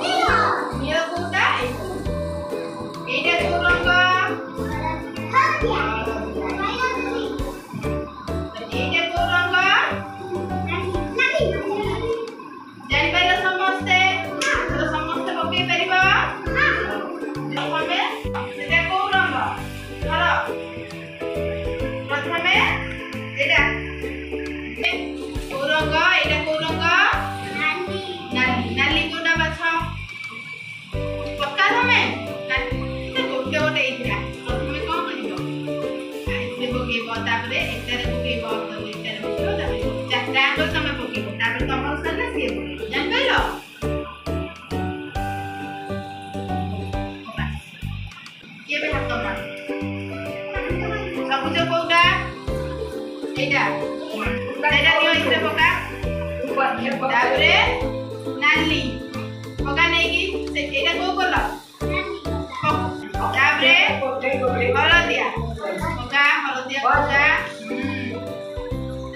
নীল নীল কোনটা এইটা কোন রঙ এইটা কোন রঙ জানি পাইল ସମସ୍ତେ তো ସମସ୍ତେ পକେই পারিব প্রথমে এটা কোন রঙ ধর প্রথমে এটা কোন রঙ এটা কোন রঙ নালি নালি কোনটা বাছ পক্কা তুমি গোটে গোটে এইটা প্রথমে কোন করিব আইতে পকেইব তারপরে এটারে পকেইব তারপরে এটারে পকেইব তারপরে চারটা আঙ্গ তুমি পকেইব তারপরে তোমার সামনে সিয়ে পকেইব জানি পাইল কেবে হাত তোমার সবুজ কোনটা এইটা এটা নিও এতে পকা তারপরে নালি পকা নেকি এটা কো করলো তারপরে হলদিয়া পকা হলদিয়া পকা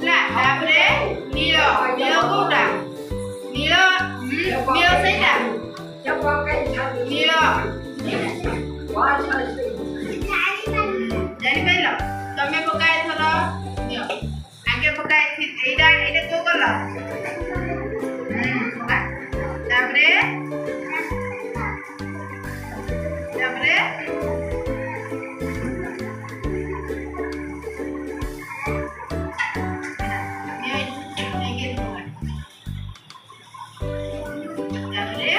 না তারপরে নীল নীল কোনটা নীল নীল সেইটা নীল জানি পাইল তুমি পকাই ধর নিও আগে পকাই এইটা এটা কো করলো পকা তারপরে তারপরে তারপরে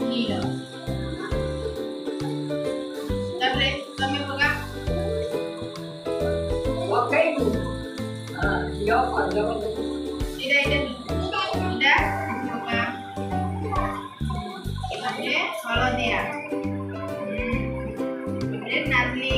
নীল তারপরে তুমি পকা এটা এটা এটা পকা তারপরে হলদিয়া তারপরে নালি